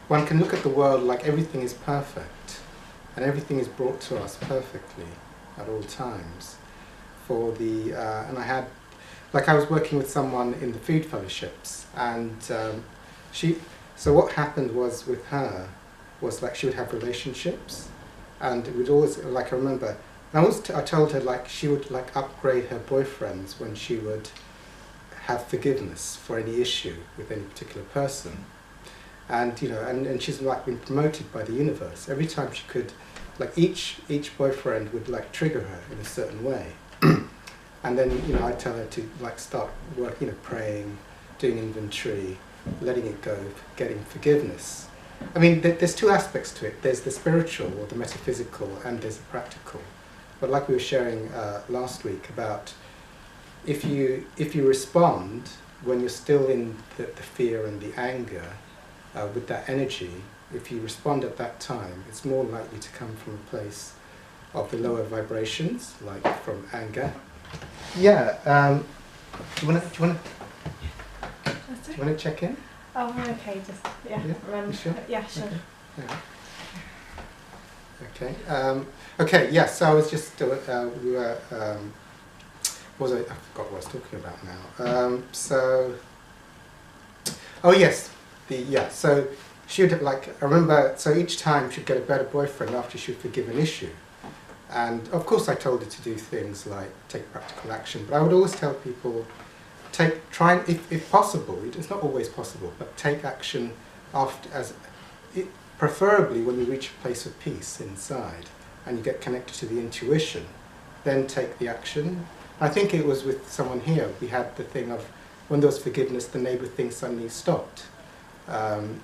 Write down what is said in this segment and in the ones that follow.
one can look at the world like everything is perfect, and everything is brought to us perfectly at all times. And I had, like I was working with someone in the food fellowships, and so what happened was with her, was like she would have relationships, and it would always, like I remember, and I told her like she would like upgrade her boyfriends when she would have forgiveness for any issue with any particular person. And and she's like been promoted by the universe. Every time she could, like each boyfriend would like trigger her in a certain way. And then I'd tell her to like start work, praying, doing inventory, letting it go, getting forgiveness. I mean, there's two aspects to it. There's the spiritual or the metaphysical, and there's the practical. But like we were sharing last week about if you respond when you're still in the fear and the anger with that energy, if you respond at that time, it's more likely to come from a place of the lower vibrations, like from anger. Yeah. Do you want to check in? Oh, okay. Just You sure? Yeah, sure. Okay. Okay. Yes. So I was just we were. What was I forgot what I was talking about now. Oh yes. So she would have, like, I remember. So each time she'd get a better boyfriend after she'd forgive an issue. And of course I told her to do things like take practical action, but I would always tell people, try, if possible, it's not always possible, but take action preferably when you reach a place of peace inside and you get connected to the intuition, then take the action. I think it was with someone here, we had the thing of when there was forgiveness, the neighbour thing suddenly stopped. And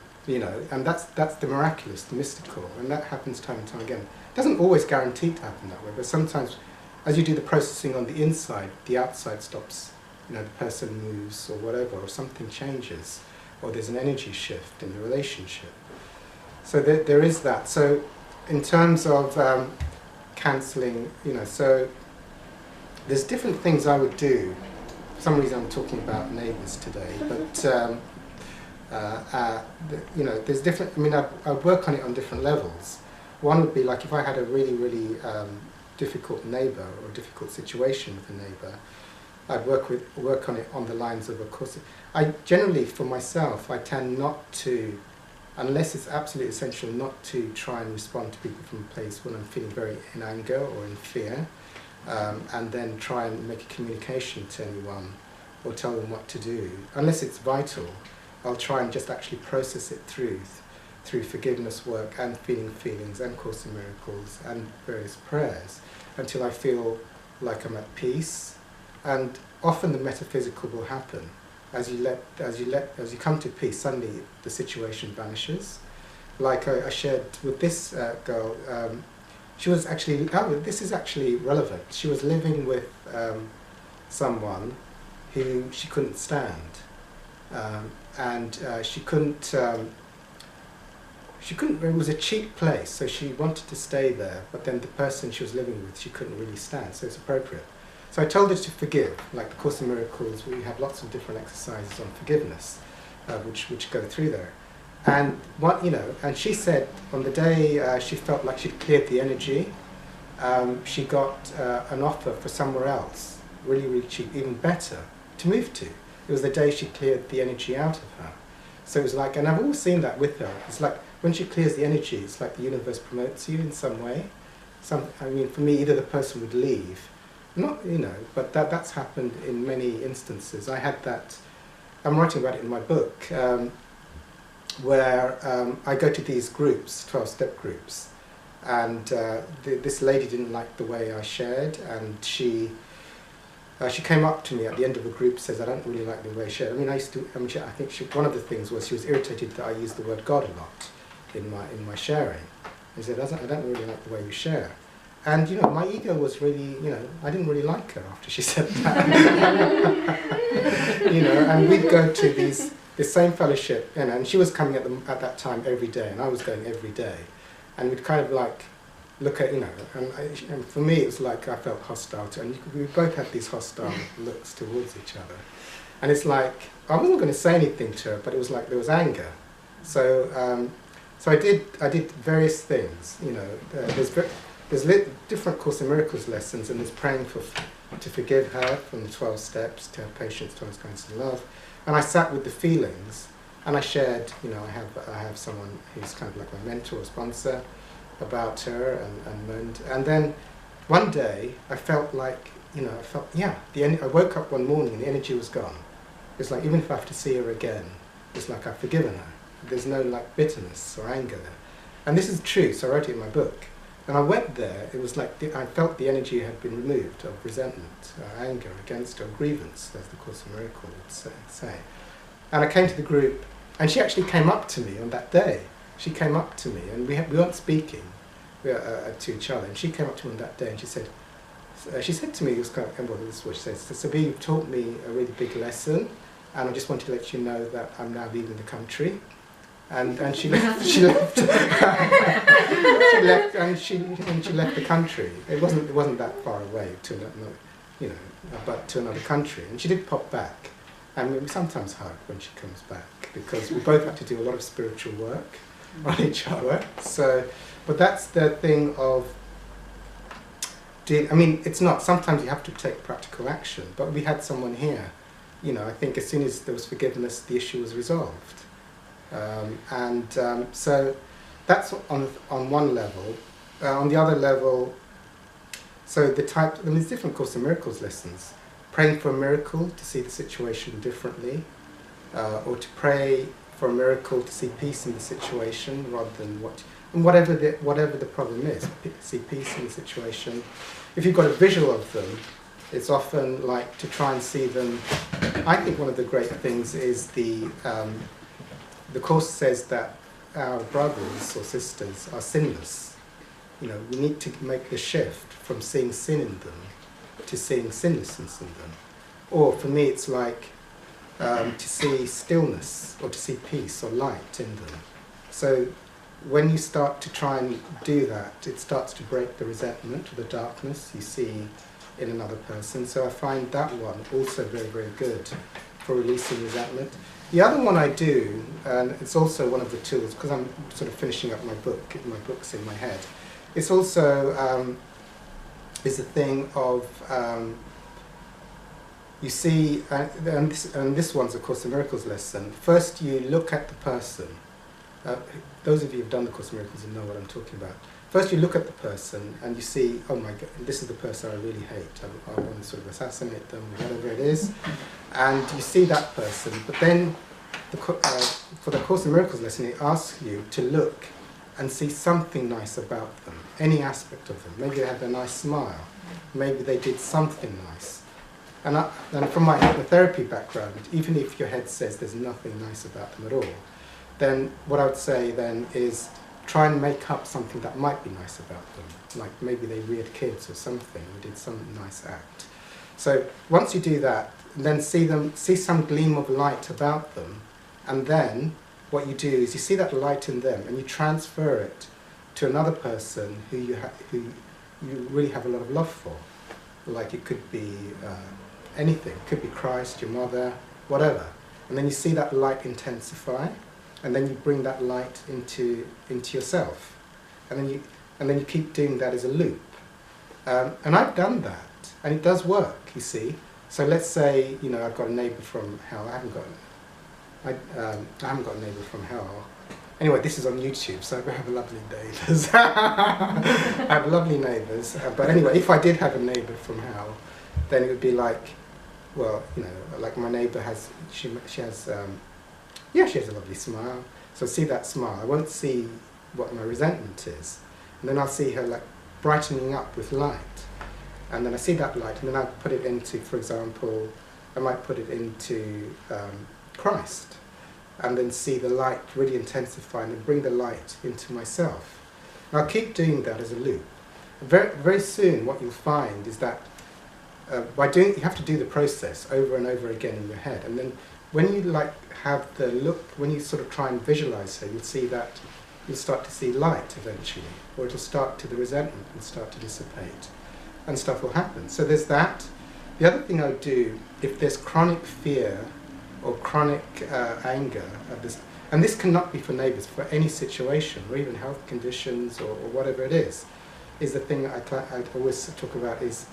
that's the miraculous, the mystical, and that happens time and time again. It doesn't always guarantee to happen that way, but sometimes as you do the processing on the inside, the outside stops. The person moves or whatever, or something changes, or there's an energy shift in the relationship. So there is that. So in terms of cancelling, so there's different things I would do. For some reason I'm talking about neighbours today, but there's different. I mean, I work on it on different levels. One would be like if I had a really, really difficult neighbour or a difficult situation with a neighbour, I'd work on it on the lines of course. I generally, for myself, I tend not to, unless it's absolutely essential, not to try and respond to people from a place when I'm feeling very in anger or in fear, and then try and make a communication to anyone or tell them what to do. Unless it's vital, I'll try and just actually process it through forgiveness work and feeling feelings and Course in Miracles and various prayers until I feel like I'm at peace. And often the metaphysical will happen. As you come to peace, suddenly the situation vanishes. Like I shared with this girl, she was actually, this is actually relevant. She was living with someone who she couldn't stand, and she couldn't. It was a cheap place, so she wanted to stay there. But then the person she was living with, she couldn't really stand. So it's appropriate. So I told her to forgive. Like the Course in Miracles, we have lots of different exercises on forgiveness, which go through there. And and she said on the day she felt like she'd cleared the energy, she got an offer for somewhere else, really, really cheap, even better, to move to. It was the day she cleared the energy out of her. So it was like, and I've always seen that with her. It's like when she clears the energy, it's like the universe promotes you in some way. I mean, for me, either the person would leave, but that's happened in many instances. I had that. I'm writing about it in my book. Where I go to these groups, 12-step groups, and this lady didn't like the way I shared, and she came up to me at the end of the group, says, "I don't really like the way I shared." I mean, I think one of the things was she was irritated that I used the word God a lot in my sharing. She said, "I don't really like the way you share," and my ego was really, I didn't really like her after she said that. And we'd go to the same fellowship, and she was coming at that time every day, and I was going every day, and we'd kind of like look at, and for me it was like I felt hostile to, and we both had these hostile looks towards each other, and it's like I wasn't going to say anything to her, but it was like there was anger. So So I did various things. You know, there's different Course in Miracles lessons, and there's praying to forgive her from the 12 steps, to have patience, tolerance, kindness, and love. And I sat with the feelings, and I shared. You know, I have someone who's kind of like my mentor or sponsor about her, and then one day I felt like, you know, I woke up one morning and the energy was gone. It's like, even if I have to see her again, it's like I've forgiven her. There's no like bitterness or anger there. And this is true, so I wrote it in my book. And I went there, it was like, I felt the energy had been removed of resentment, or anger against her, or grievance, as the Course in Miracles would say. And I came to the group, and she actually came up to me on that day. She came up to me, and we weren't speaking to each other, and she came up to me on that day, and she said to me, it was kind of, well, this is what she said, Sabbir, you've taught me a really big lesson, and I just wanted to let you know that I'm now leaving the country. And she left. She left the country. It wasn't that far away to another, you know, but to another country. And she did pop back, and we sometimes hug when she comes back, because we both have to do a lot of spiritual work on each other. So, but that's the thing of. I mean, it's not. Sometimes you have to take practical action. But we had someone here. You know, I think as soon as there was forgiveness, the issue was resolved. So that's on one level. On the other level, so there's different Course in Miracles lessons. Praying for a miracle to see the situation differently, or to pray for a miracle to see peace in the situation rather than whatever the problem is, see peace in the situation. If you've got a visual of them, it's often like to try and see them. I think one of the great things is the Course says that our brothers or sisters are sinless. You know, we need to make the shift from seeing sin in them to seeing sinlessness in them. Or for me, it's like to see stillness or to see peace or light in them. So when you start to try and do that, it starts to break the resentment or the darkness you see in another person. So I find that one also very, very good for releasing resentment. The other one I do, and it's also one of the tools, because I'm sort of finishing up my book's in my head, it's also is the thing of, you see, and this one's of course the Miracles lesson. First you look at the person. Those of you who've done the Course in Miracles will know what I'm talking about. First you look at the person and you see, oh my God, this is the person I really hate. I want to sort of assassinate them, whatever it is. And you see that person, but then for the Course in Miracles lesson, it asks you to look and see something nice about them, any aspect of them. Maybe they have a nice smile. Maybe they did something nice. And from my hypnotherapy background, even if your head says there's nothing nice about them at all, then what I would say then is try and make up something that might be nice about them. Like maybe they reared kids or something, or did some nice act. So once you do that, then see some gleam of light about them, and then what you do is you see that light in them and you transfer it to another person who you really have a lot of love for. Like it could be anything, it could be Christ, your mother, whatever. And then you see that light intensify, and then you bring that light into yourself, and then you keep doing that as a loop. And I've done that, and it does work. You see. So let's say I've got a neighbour from hell. I haven't got a neighbour from hell. Anyway, this is on YouTube, so I have lovely neighbours. I have lovely neighbours. But anyway, if I did have a neighbour from hell, then it would be like, well, like my neighbour has, she has a lovely smile. So see that smile. I won't see what my resentment is. And then I'll see her like brightening up with light. And then I see that light, and then I put it into, for example, I might put it into Christ. And then see the light really intensify and bring the light into myself. And I'll keep doing that as a loop. Very, very soon what you'll find is that you have to do the process over and over again in your head. And then when you have the look, when you sort of try and visualize her, you'll see that you'll start to see light eventually, or it'll start to, the resentment will start to dissipate, and stuff will happen. So there's that. The other thing I would do, if there's chronic fear or chronic anger, and this cannot be for neighbours, for any situation, or even health conditions, or whatever it is the thing that I always talk about is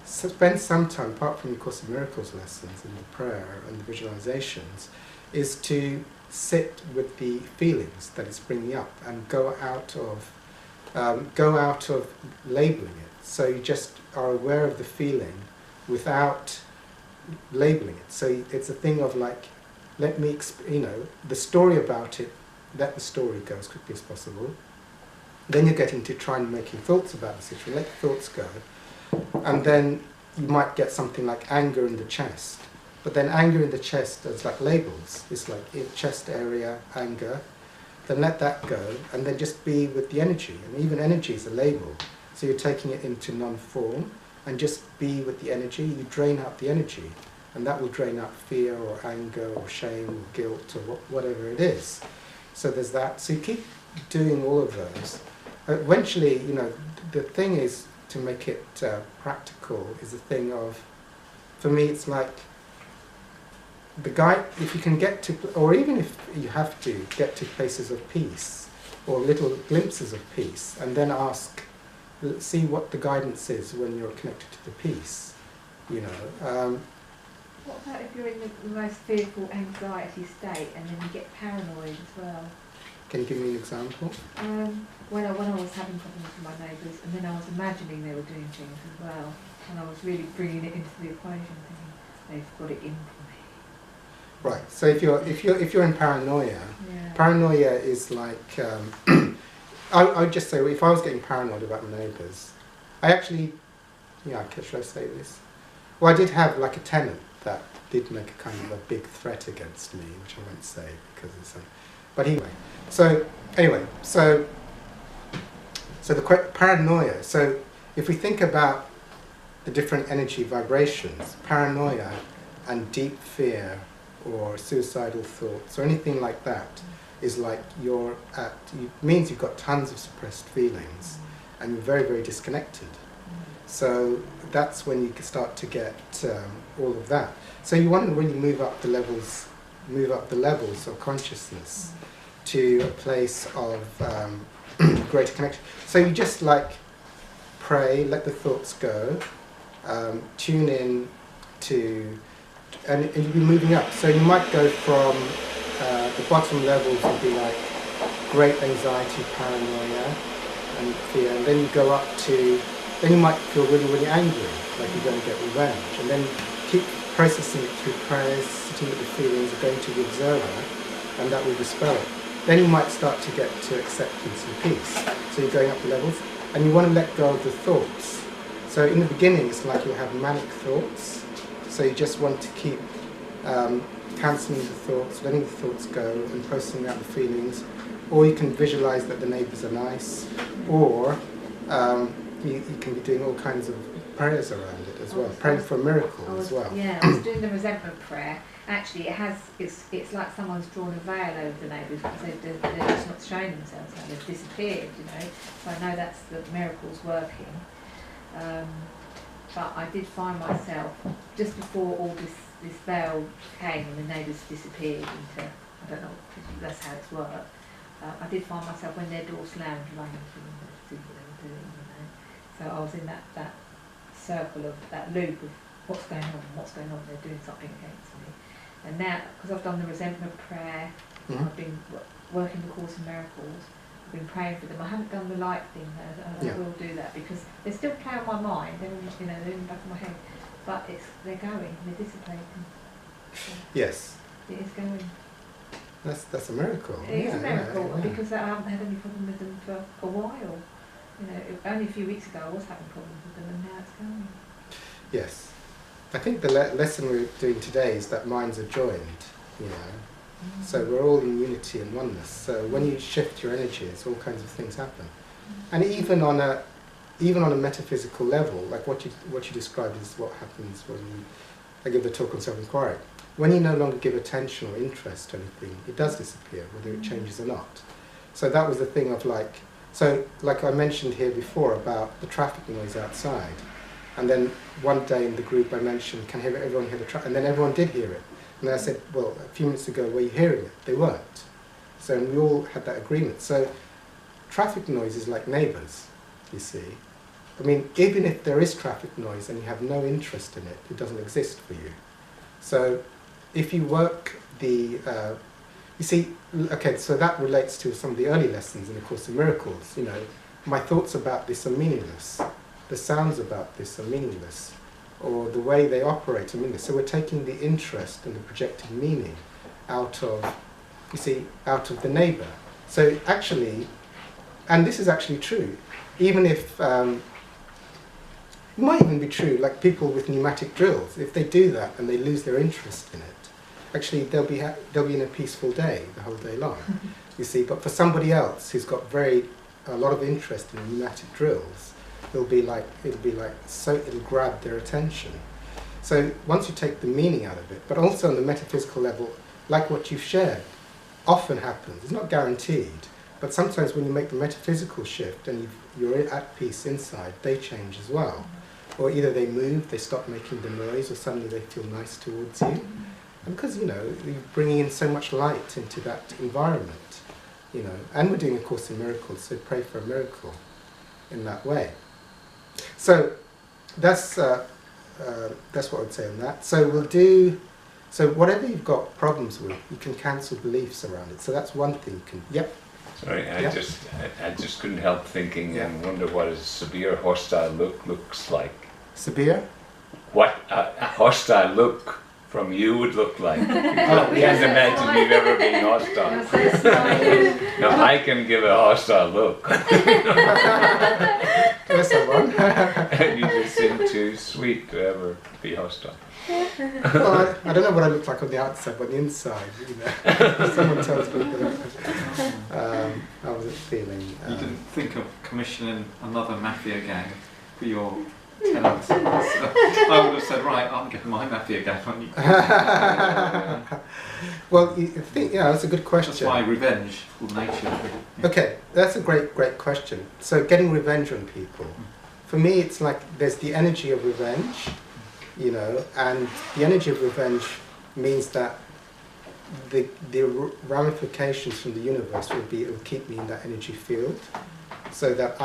spend some time, apart from your Course of Miracles lessons and the prayer and the visualizations, is to sit with the feelings that it's bringing up and go out of labelling it. So you just are aware of the feeling without labelling it. So it's a thing of like, let me, the story about it, let the story go as quickly as possible. Then you're getting to try and making thoughts about the situation, let the thoughts go. And then you might get something like anger in the chest. But then anger in the chest is like labels. It's like in chest area, anger. Then let that go, and then just be with the energy. And even energy is a label. So you're taking it into non-form, and just be with the energy. You drain out the energy, and that will drain out fear or anger or shame or guilt or whatever it is. So there's that. So you keep doing all of those. Eventually, the thing is to make it practical is a thing of, for me, it's like the guide, if you can get to, or even if you have to, get to places of peace or little glimpses of peace, and then see what the guidance is when you're connected to the peace, What about if you're in the most fearful anxiety state and then you get paranoid as well? Can you give me an example? When I was having problems with my neighbours, and then I was imagining they were doing things as well, and I was really bringing it into the equation, thinking they've got it in for me. Right. So if you're in paranoia, paranoia is like I would just say, if I was getting paranoid about my neighbours, I actually, should I say this? Well, I did have like a tenant that did make a kind of a big threat against me, which I won't say because it's but anyway. So the paranoia. So if we think about the different energy vibrations, paranoia and deep fear or suicidal thoughts or anything like that is like means you've got tons of suppressed feelings and you're very, very disconnected. So that's when you can start to get all of that. So you want to really move up the levels of consciousness to a place of greater connection. So you just like pray, let the thoughts go, tune in to, and you'll be moving up. So you might go from the bottom levels would be like great anxiety, paranoia, and fear, and then you go up to, then you might feel really, really angry, like you're going to get revenge, and then keep processing it through prayers, sitting with the feelings, going to the observer, and that will dispel it. Then you might start to get to acceptance and peace. So you're going up the levels, and you want to let go of the thoughts. So in the beginning, it's like you'll have manic thoughts. So you just want to keep cancelling the thoughts, letting the thoughts go, and processing out the feelings. Or you can visualize that the neighbours are nice, or you can be doing all kinds of prayers around it as well, praying for a miracle as well. Yeah, I was doing the resentment prayer. Actually, it's like someone's drawn a veil over the neighbours because they're just not showing themselves, like they've disappeared, So I know that's the miracle's working. But I did find myself, just before all this veil came and the neighbours disappeared into, I don't know, that's how it's worked, I did find myself when their door slammed running to them, see what they were doing, So I was in that circle of, that loop of what's going on, they're doing something against me. And now, because I've done the resentment prayer, I've been working the Course in Miracles, I've been praying for them. I haven't done the light thing though, I will do that because they still play on my mind, they're in the back of my head, but they're going, they're dissipating. So yes. It is going. That's a miracle. It is a miracle because I haven't had any problem with them for a while. Only a few weeks ago I was having problems with them and now it's going. Yes. I think the lesson we're doing today is that minds are joined, So we're all in unity and oneness. So when you shift your energies, all kinds of things happen. And even on a metaphysical level, like what you described is what happens when I give the talk on self-inquiry. When you no longer give attention or interest to anything, it does disappear, whether it changes or not. So that was the thing of like I mentioned here before about the traffic noise outside. And then one day in the group I mentioned, can everyone hear the traffic? And then everyone did hear it. And then I said, well, a few minutes ago, were you hearing it? They weren't. So we all had that agreement. So traffic noise is like neighbours, you see. I mean, even if there is traffic noise and you have no interest in it, it doesn't exist for you. So if you work the, you see, okay, so that relates to some of the early lessons in the Course in Miracles. You know, my thoughts about this are meaningless. The sounds about this are meaningless. Or the way they operate are meaningless. So we're taking the interest and the projected meaning out of, you see, out of the neighbour. So actually, and this is actually true, even if, it might even be true, like people with pneumatic drills, if they do that and they lose their interest in it, actually they'll be in a peaceful day the whole day long, you see. But for somebody else who's got a lot of interest in pneumatic drills, it'll grab their attention. So once you take the meaning out of it, but also on the metaphysical level, like what you've shared, often happens. It's not guaranteed, but sometimes when you make the metaphysical shift and you're at peace inside, they change as well. Or either they move, they stop making the noise, or suddenly they feel nice towards you. And because, you know, you're bringing in so much light into that environment, you know. And we're doing a Course in Miracles, so pray for a miracle in that way. So that's what I would say on that. So we'll do, so whatever you've got problems with, you can cancel beliefs around it. So that's one thing you can, yep. Sorry, I just couldn't help thinking and wonder what a Sabbir hostile look looks like. Sabbir? What a hostile look from you would look like. I can't imagine you've ever been hostile. No, I can give a hostile look. There's someone. You just seem too sweet to ever be hostile. Well, I don't know what I look like on the outside, but on the inside, you know. Someone tells me that I wasn't feeling. You didn't think of commissioning another mafia gang for your tenants? I would have said, right, I'll get my mafia gang on you. Well, you think, yeah, that's a good question. That's why revenge will nature. Okay, that's a great question. So getting revenge on people, for me, it's like there's the energy of revenge. You know, and the energy of revenge means that the ramifications from the universe will keep me in that energy field, so that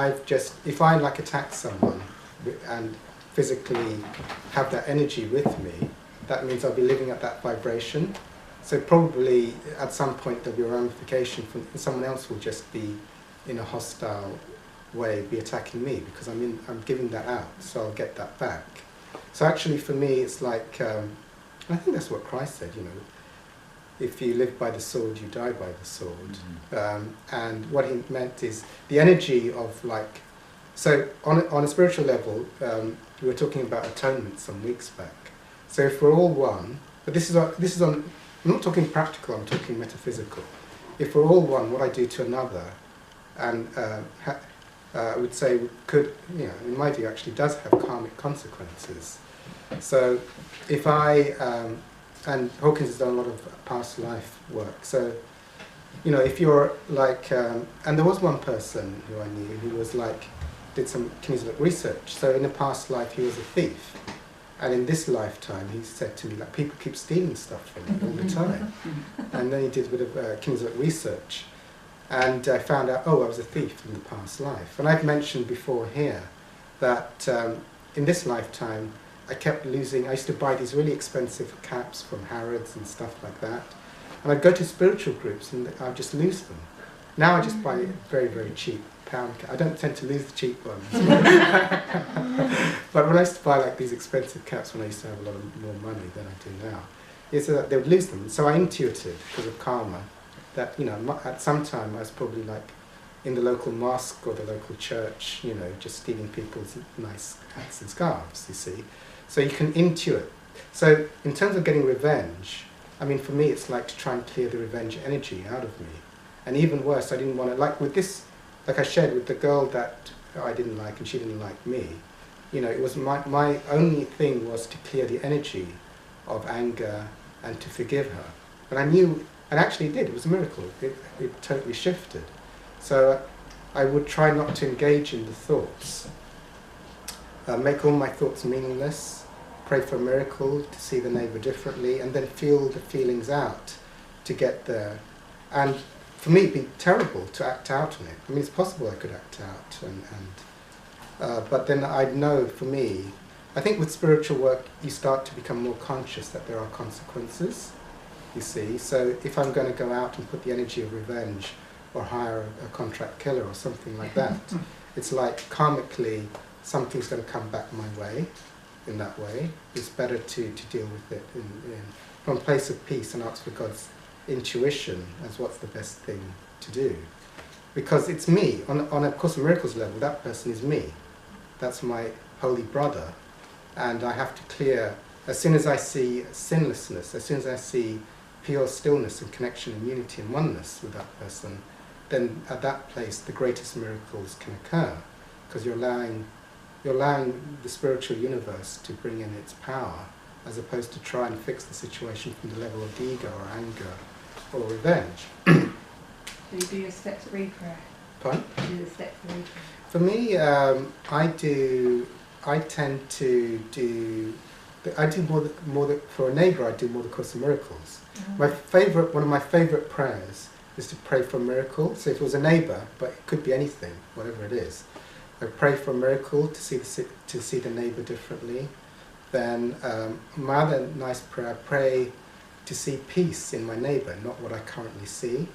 if I like attack someone and physically have that energy with me, that means I'll be living at that vibration. So probably at some point there'll be a ramification from someone else will just be in a hostile way, be attacking me because I'm giving that out, so I'll get that back. So actually for me it's like, I think that's what Christ said, you know, if you live by the sword, you die by the sword. Mm-hmm. And what he meant is the energy of like, so on a spiritual level, we were talking about atonement some weeks back. So if we're all one, but this is on, I'm not talking practical, I'm talking metaphysical. If we're all one, what I do to another, and I would say could, you know, in my view actually does have karmic consequences. So if and Hawkins has done a lot of past life work, so, you know, if you're like, and there was one person who I knew who was like, did some kinesiological research, so in a past life he was a thief, and in this lifetime he said to me, like, people keep stealing stuff from him all the time. And then he did a bit of kinesiological research, and I found out, oh, I was a thief in the past life. And I've mentioned before here that in this lifetime I kept losing, I used to buy these really expensive caps from Harrods and stuff like that, and I'd go to spiritual groups and I'd just lose them. Now I just buy very, very cheap pound caps. I don't tend to lose the cheap ones. But when I used to buy like these expensive caps when I used to have a lot more money than I do now, it's that they would lose them. So I intuited, because of karma, that, you know, at some time I was probably like in the local mosque or the local church, you know, just stealing people's nice hats and scarves, you see. So you can intuit. So in terms of getting revenge, I mean, for me it's like to try and clear the revenge energy out of me. And even worse, I didn't want to, like with this, like I shared with the girl that I didn't like and she didn't like me, you know, it was my only thing was to clear the energy of anger and to forgive her. And I knew, and actually it did, it was a miracle, it totally shifted. So I would try not to engage in the thoughts, make all my thoughts meaningless, pray for a miracle, to see the neighbour differently, and then feel the feelings out to get there. And for me, it'd be terrible to act out on it. I mean, it's possible I could act out, but then I'd know, for me, I think with spiritual work, you start to become more conscious that there are consequences, you see. So if I'm going to go out and put the energy of revenge or hire a contract killer or something like that, it's like karmically something's going to come back my way in that way. It's better to deal with it from a place of peace and ask for God's intuition as what's the best thing to do. Because it's me. On a Course in Miracles level, that person is me. That's my holy brother. And I have to clear, as soon as I see sinlessness, as soon as I see pure stillness and connection and unity and oneness with that person, then at that place the greatest miracles can occur. Because you're allowing the spiritual universe to bring in its power, as opposed to try and fix the situation from the level of the ego or anger or revenge. So you do your steps 3 prayer? Pardon? You do the steps 3 prayer? For me, I tend to do, for a neighbour, I do more the Course in Miracles. Mm-hmm. One of my favourite prayers is to pray for a miracle. So if it was a neighbour, but it could be anything, whatever it is, I pray for a miracle to see the neighbour differently. Then my other nice prayer, I pray to see peace in my neighbour, not what I currently see.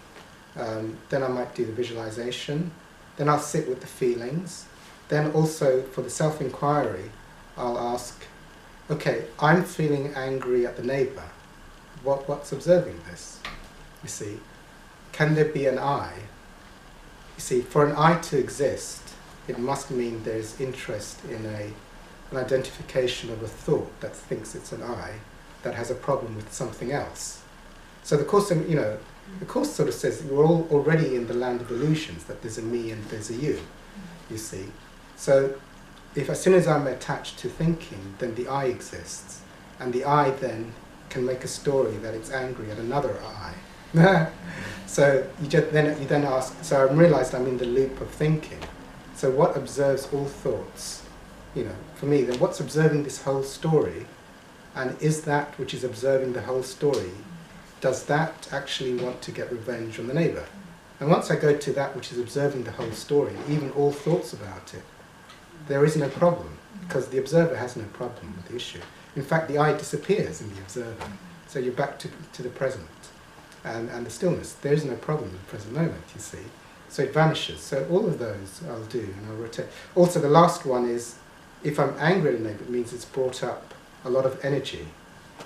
Then I might do the visualization. Then I'll sit with the feelings. Then also for the self-inquiry, I'll ask, okay, I'm feeling angry at the neighbour. What's observing this? You see, can there be an I? You see, for an I to exist, it must mean there's interest in an identification of a thought that thinks it's an I, that has a problem with something else. So the Course, the Course sort of says we're all already in the land of illusions, that there's a me and there's a you see. So if as soon as I'm attached to thinking, then the I exists, and the I then can make a story that it's angry at another I. So you then ask, so I realised I'm in the loop of thinking. So what observes all thoughts? For me, then what's observing this whole story? And is that which is observing the whole story, does that actually want to get revenge on the neighbour? And once I go to that which is observing the whole story, even all thoughts about it, there is no problem, because the observer has no problem with the issue. In fact, the I disappears in the observer. So you're back to the present and the stillness. There is no problem in the present moment, you see. So it vanishes. So all of those I'll do, and I'll rotate. Also, the last one is, if I'm angry at a neighbour, it means it's brought up a lot of energy.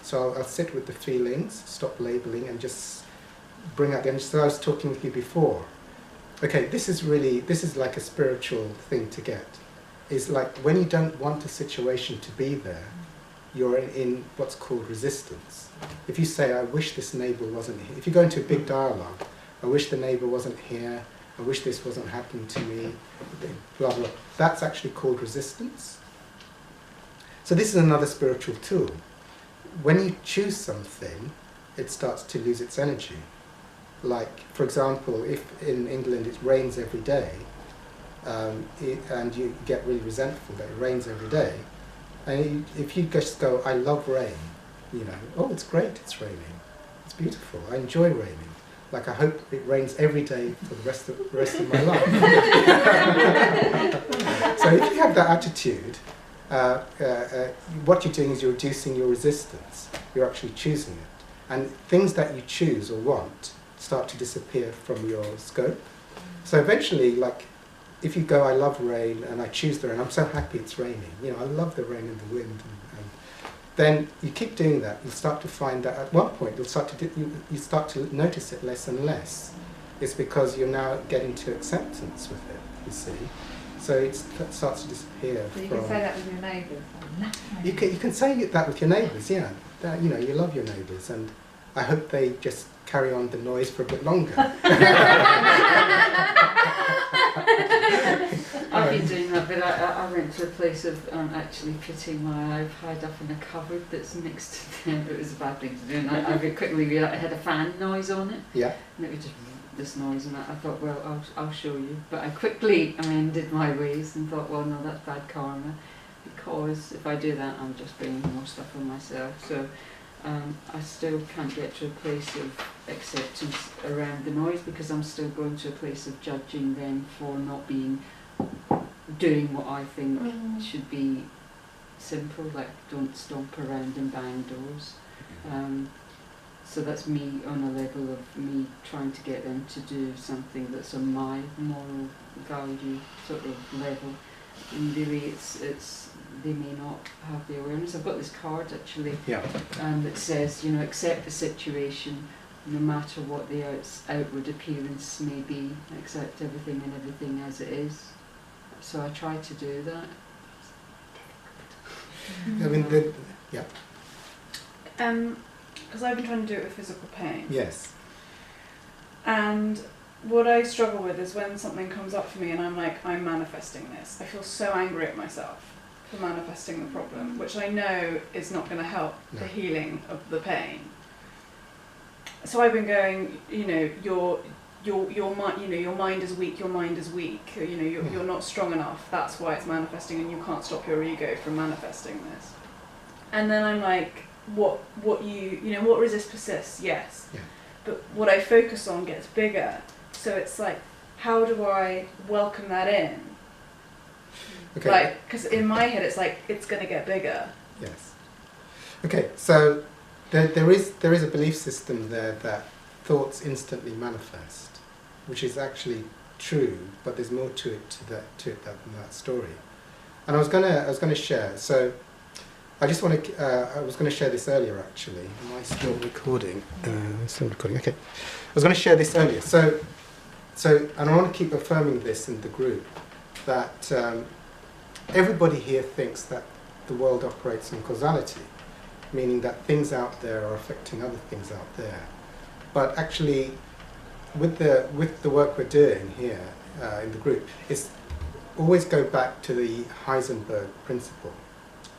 So I'll sit with the feelings, stop labelling, and just bring out the energy. So I was talking with you before. Okay, this is like a spiritual thing to get. Is like when you don't want a situation to be there, you're in what's called resistance. If you say, I wish this neighbour wasn't here, if you go into a big dialogue, I wish the neighbour wasn't here, I wish this wasn't happening to me, blah, blah, that's actually called resistance. So this is another spiritual tool. When you choose something, it starts to lose its energy. Like, for example, if in England it rains every day, and you get really resentful that it rains every day, and if you just go, I love rain, oh, it's great, it's raining, it's beautiful, I enjoy raining, like I hope it rains every day for the rest of my life. So if you have that attitude, what you're doing is you're reducing your resistance, you're actually choosing it, and things that you choose or want start to disappear from your scope. So eventually, like, if you go, I love rain, and I choose the rain, I'm so happy it's raining, I love the rain and the wind, and then you keep doing that, you'll start to find that at one point you start to notice it less and less. It's because you're now getting to acceptance with it, you see. So it starts to disappear. So you can say that with your neighbours? You can say that with your neighbours, yeah. That, you love your neighbours, and I hope they just carry on the noise for a bit longer. I've been doing that, but I went to a place of actually putting my iPad up in a cupboard that's next to them. It was a bad thing to do, and I very quickly realised it had a fan noise on it. Yeah. And it was just this noise, and I thought, well, I'll show you. But I quickly amended my ways and thought, well, no, that's bad karma, because if I do that, I'm just bringing more stuff on myself. So I still can't get to a place of acceptance around the noise, because I'm still going to a place of judging them for not doing what I think should be simple, like don't stomp around and bang doors. So that's me on a level of me trying to get them to do something that's on my moral value sort of level. And really it's they may not have the awareness. I've got this card actually that says, you know, accept the situation no matter what the outward appearance may be, accept everything and everything as it is. So I try to do that. I mean, because I've been trying to do it with physical pain. Yes. And what I struggle with is when something comes up for me and I'm like, I'm manifesting this. I feel so angry at myself for manifesting the problem, which I know is not going to help the healing of the pain. So I've been going, you know, your mind, you know, your mind is weak. Your mind is weak. You know, you're not strong enough. That's why it's manifesting, and you can't stop your ego from manifesting this. And then I'm like, what resist persists. Yes. Yeah. But what I focus on gets bigger. So it's like, how do I welcome that in? Okay. Like, because in my head it's like, it's going to get bigger. Yes. Okay, so there is a belief system there that thoughts instantly manifest, which is actually true, but there's more to it than that story. And I was gonna share. So I just want to. I was going to share this earlier. Actually, am I still recording? Still recording. Okay. I was going to share this earlier. So, and I want to keep affirming this in the group that everybody here thinks that the world operates on causality, meaning that things out there are affecting other things out there. But actually, with the work we're doing here in the group, it's always go back to the Heisenberg principle.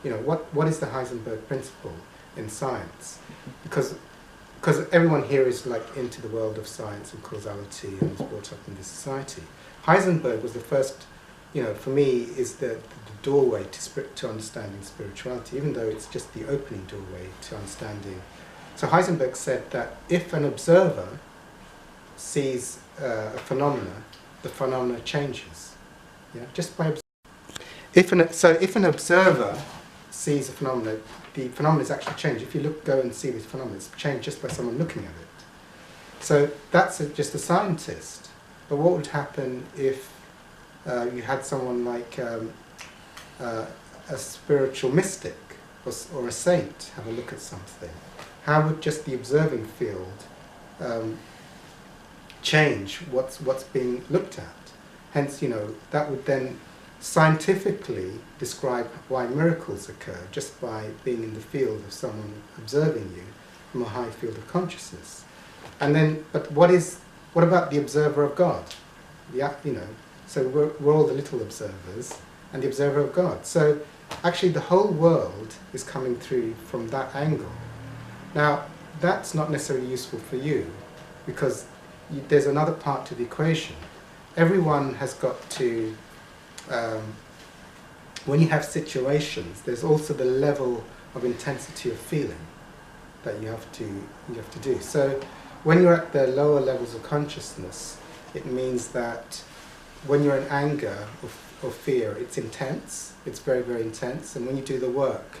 You know, what is the Heisenberg principle in science? Because everyone here is like into the world of science and causality and is brought up in this society. Heisenberg was the first, you know, for me, is the doorway to understanding spirituality, even though it's just the opening doorway to understanding. So Heisenberg said that if an observer sees a phenomena, the phenomena changes. Yeah, just by if an observer sees a phenomenon, the phenomenon is actually changed. If you go and see this phenomenon, it's changed just by someone looking at it. So that's just a scientist. But what would happen if you had someone like a spiritual mystic or a saint have a look at something? How would just the observing field change what's being looked at? Hence, you know, that would then scientifically describe why miracles occur just by being in the field of someone observing you from a high field of consciousness. And then, but what about the observer of God? Yeah, you know, so we're all the little observers and the observer of God. So actually the whole world is coming through from that angle. Now, that's not necessarily useful for you because there's another part to the equation. Everyone has got to, when you have situations, there's also the level of intensity of feeling that you have to do. So when you're at the lower levels of consciousness, it means that when you're in anger or fear, it's intense, it's very, very intense, and when you do the work,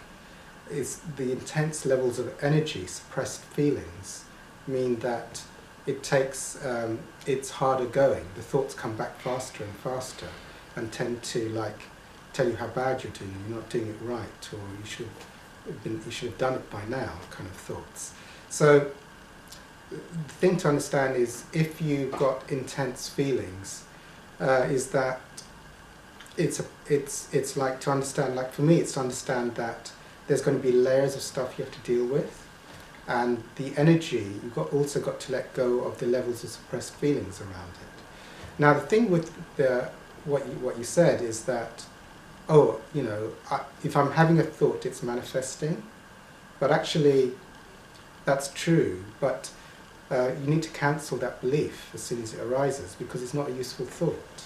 it's the intense levels of energy, suppressed feelings, mean that it takes, it's harder going. The thoughts come back faster and faster and tend to like tell you how bad you're doing, you're not doing it right, or you should have done it by now, kind of thoughts. So the thing to understand is if you've got intense feelings, is that it's like to understand, like for me it's to understand that there's going to be layers of stuff you have to deal with, and the energy, you've also got to let go of the levels of suppressed feelings around it. Now the thing with what you said is that, oh, you know, if I'm having a thought, it's manifesting, but actually that's true, but you need to cancel that belief as soon as it arises because it's not a useful thought.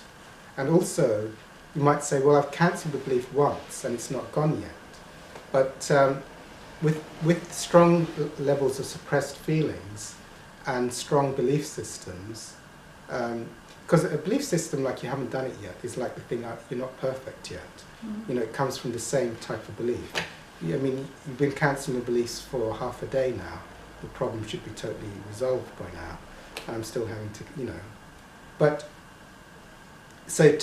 And also, you might say, well, I've cancelled the belief once and it's not gone yet. But with strong levels of suppressed feelings and strong belief systems, because a belief system like you haven't done it yet is like the thing you're not perfect yet. You know, it comes from the same type of belief. I mean, you've been cancelling your beliefs for half a day now. The problem should be totally resolved by now. And I'm still having to, you know. But, so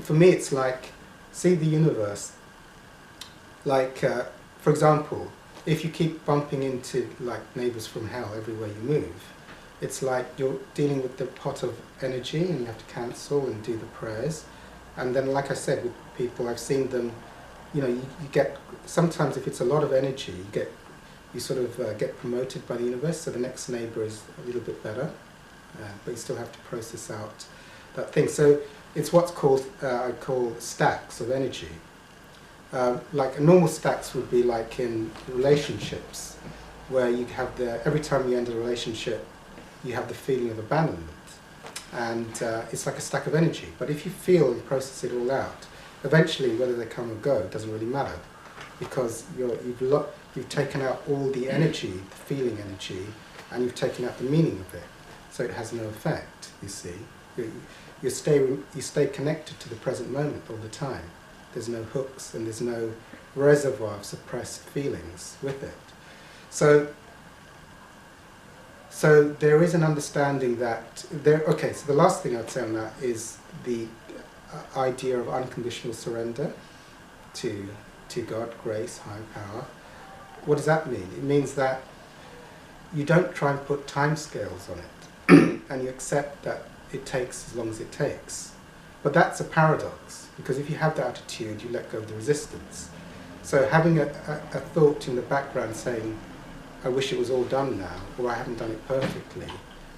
for me it's like, see the universe, like, for example, if you keep bumping into like neighbours from hell everywhere you move, it's like you're dealing with the pot of energy and you have to cancel and do the prayers. And then, like I said, with people, I've seen them, you know, you get, sometimes if it's a lot of energy, you sort of get promoted by the universe, so the next neighbour is a little bit better, but you still have to process out that thing. So it's what's called, I call stacks of energy. Like normal stacks would be like in relationships, where you have every time you end a relationship, you have the feeling of abandonment. And it's like a stack of energy. But if you feel and process it all out, eventually, whether they come or go, it doesn't really matter, because you've taken out all the energy, the feeling energy, and you've taken out the meaning of it. So it has no effect, you see. You stay connected to the present moment all the time. There's no hooks and there's no reservoir of suppressed feelings with it. So there is an understanding that okay, so the last thing I'd say on that is the idea of unconditional surrender to God, grace, higher power. What does that mean? It means that you don't try and put timescales on it, and you accept that it takes as long as it takes. But that's a paradox, because if you have that attitude, you let go of the resistance. So having a thought in the background saying, I wish it was all done now, or I haven't done it perfectly,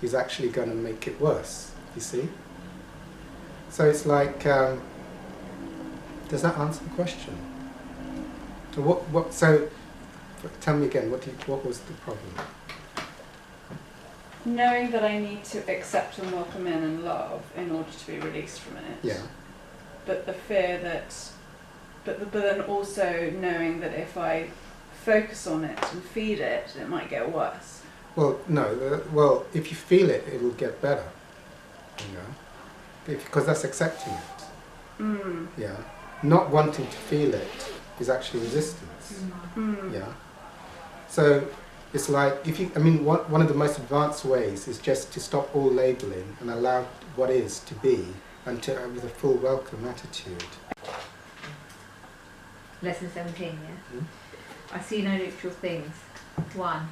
is actually going to make it worse, you see? So it's like, does that answer the question? So tell me again, what was the problem? Knowing that I need to accept and welcome in and love in order to be released from it. Yeah. But the fear that, but then also knowing that if I focus on it and feed it, it might get worse. Well, no. Well, if you feel it, it will get better. You know, because that's accepting it. Mm. Yeah. Not wanting to feel it is actually resistance. Mm. Yeah. So it's like one of the most advanced ways is just to stop all labelling and allow what is to be, and with a full welcome attitude. Lesson 17, yeah? I see no neutral things. 1.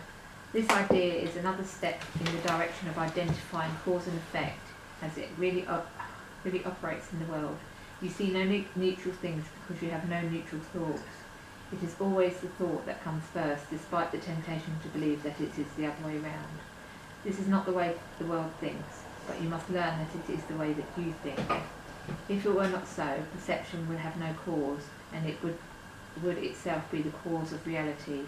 This idea is another step in the direction of identifying cause and effect as it really operates in the world. You see no neutral things because you have no neutral thoughts. It is always the thought that comes first, despite the temptation to believe that it is the other way round. This is not the way the world thinks, but you must learn that it is the way that you think. If it were not so, perception would have no cause, and it would itself be the cause of reality.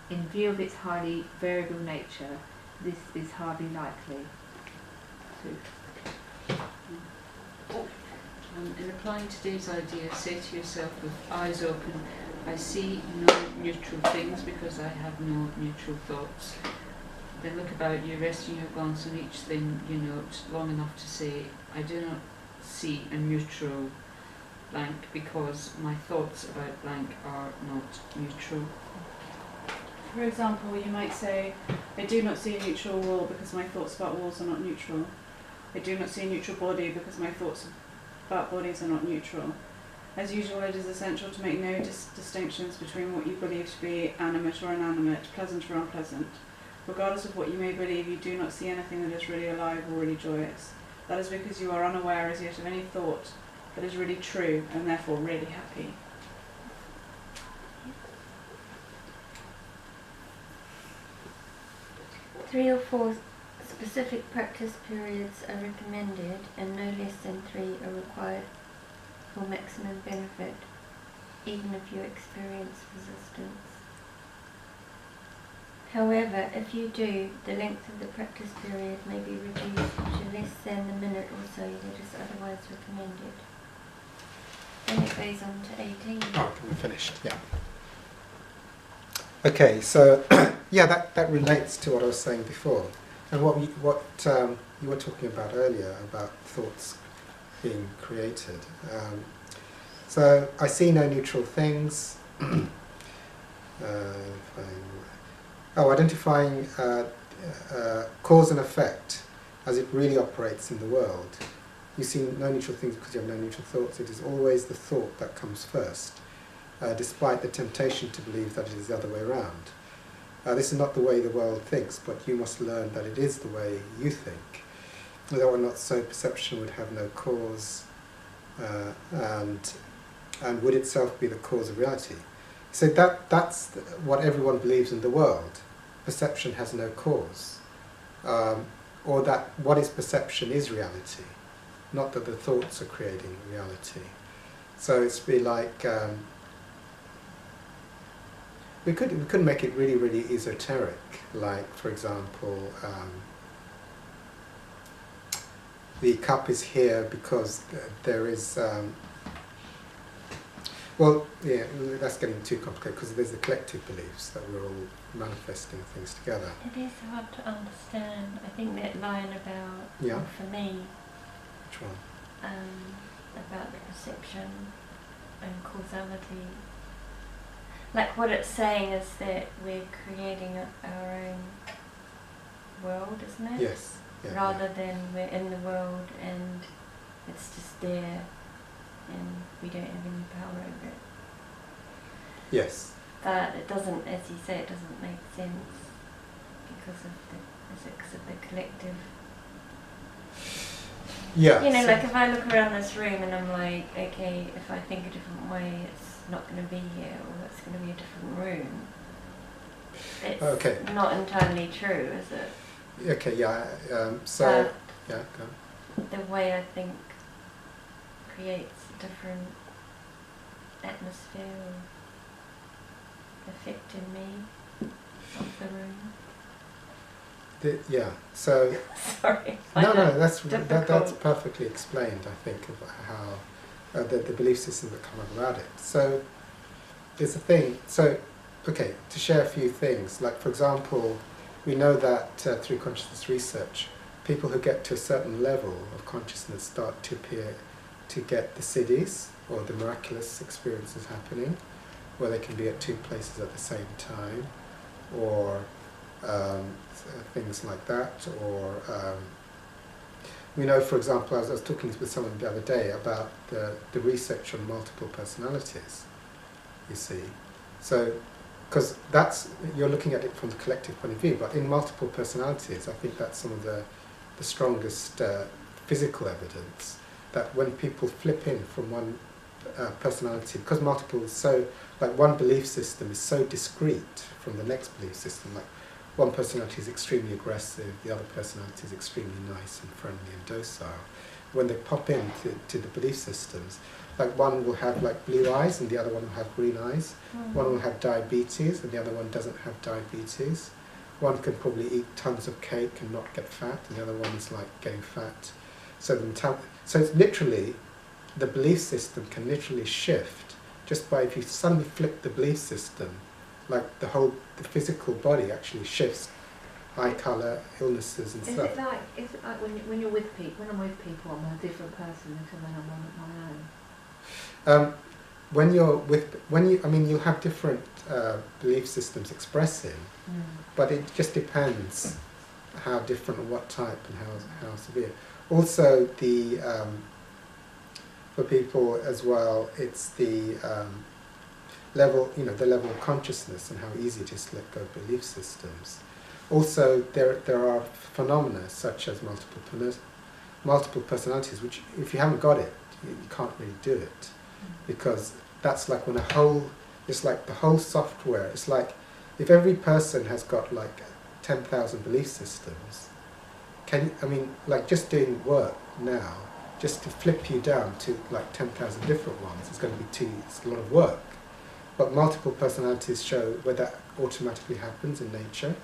In view of its highly variable nature, this is hardly likely. 2. In applying today's idea, say to yourself with eyes open, I see no neutral things because I have no neutral thoughts. Then look about you, resting your glance on each thing you note long enough to say, I do not see a neutral blank because my thoughts about blank are not neutral. For example, you might say, I do not see a neutral wall because my thoughts about walls are not neutral. I do not see a neutral body because my thoughts about bodies are not neutral. As usual, it is essential to make no distinctions between what you believe to be animate or inanimate, pleasant or unpleasant. Regardless of what you may believe, you do not see anything that is really alive or really joyous. That is because you are unaware as yet of any thought that is really true and therefore really happy. Three or 4 specific practice periods are recommended, and no less than 3 are required for maximum benefit, even if you experience resistance. However, if you do, the length of the practice period may be reduced to less than the minute or so that is otherwise recommended. Then it goes on to 18. Oh, we're finished, yeah. Okay, so yeah, that relates to what I was saying before, and what you were talking about earlier about thoughts being created. So I see no neutral things. Identifying cause and effect as it really operates in the world. You see no neutral things because you have no neutral thoughts. It is always the thought that comes first, despite the temptation to believe that it is the other way around. This is not the way the world thinks, but you must learn that it is the way you think. Whether or not so, perception would have no cause, and would itself be the cause of reality. So that's what everyone believes in the world. Perception has no cause, or that what is perception is reality, not that the thoughts are creating reality. So it's be like we could make it really, really esoteric. Like, for example, the cup is here because there is. Well, yeah, that's getting too complicated because there's the collective beliefs that we're all manifesting things together. It is hard to understand. I think that line about, Yeah. well, for me, Which one? about the perception and causality. Like what it's saying is that we're creating our own world, isn't it? Yes. Yeah, Rather than we're in the world and it's just there and we don't have any power over it. Yes. But it doesn't, as you say, it doesn't make sense because of the physics of the collective. Yeah. You know, so- like if I look around this room and I'm like, okay, if I think a different way, it's not going to be here, or it's going to be a different room. It's Okay. not entirely true, is it? Okay. Yeah. So. But Yeah. Go on. the way I think creates a different atmosphere or effect in me of the room. Yeah. So. Sorry. No, that's difficult. perfectly explained. I think of how the belief system that come up about it. So it's a thing. So okay, to share a few things. Like for example, we know that through consciousness research, people who get to a certain level of consciousness start to appear to get the siddhis, or the miraculous experiences happening, where they can be at two places at the same time, or things like that, or we know, for example, I was talking with someone the other day about the research on multiple personalities, you see. So, because you're looking at it from the collective point of view, but in multiple personalities, I think that's some of the strongest physical evidence that when people flip in from one personality, because multiple is so, like one belief system is so discrete from the next belief system, like one personality is extremely aggressive, the other personality is extremely nice and friendly and docile. When they pop into the belief systems, like one will have like blue eyes and the other one will have green eyes. Mm. One will have diabetes and the other one doesn't have diabetes. One can probably eat tons of cake and not get fat, and the other one is like getting fat. So so it's literally, the belief system can literally shift just by, if you suddenly flip the belief system, like the physical body actually shifts, eye colour, illnesses and Is stuff. it like when you're with people, when I'm with people, I'm a different person than when I'm on my own? You'll have different belief systems expressing, but it just depends how different and what type and how severe. Also, for people as well, it's the level, the level of consciousness and how easy it is to let go of belief systems. Also, there are phenomena such as multiple personalities, which if you haven't got it, you can't really do it, because that's like when it's like the whole software. It's like if every person has got like 10,000 belief systems, like just doing work now, just to flip you down to like 10,000 different ones, it's going to be it's a lot of work. But multiple personalities show where that automatically happens in nature,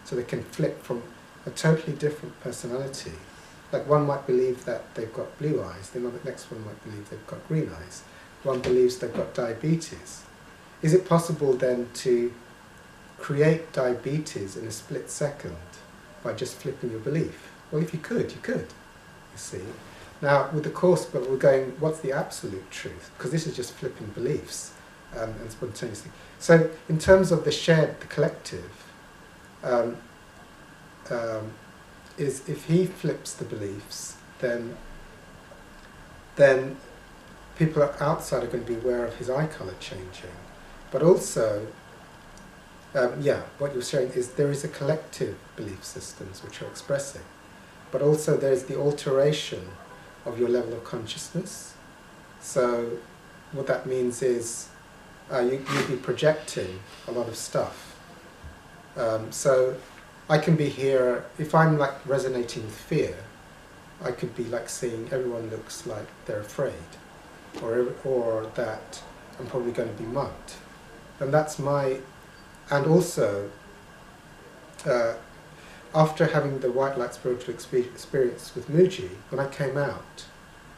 so they can flip from a totally different personality. Like one might believe that they've got blue eyes, the next one might believe they've got green eyes. One believes they've got diabetes. Is it possible then to create diabetes in a split second by just flipping your belief. Well, if you could, you see. Now, with the course, but we're going, what's the absolute truth? Because this is just flipping beliefs and spontaneously. So, in terms of the shared, the collective, is if he flips the beliefs, then people outside are going to be aware of his eye colour changing. But also, what you're showing is there is a collective belief systems which are expressing, but also there's the alteration of your level of consciousness. So what that means is you'll be projecting a lot of stuff. So I can be here, if I'm like resonating with fear, I could be like seeing everyone looks like they're afraid, or that I'm probably going to be mugged. And that's and also, after having the white light spiritual experience with Muji, when I came out,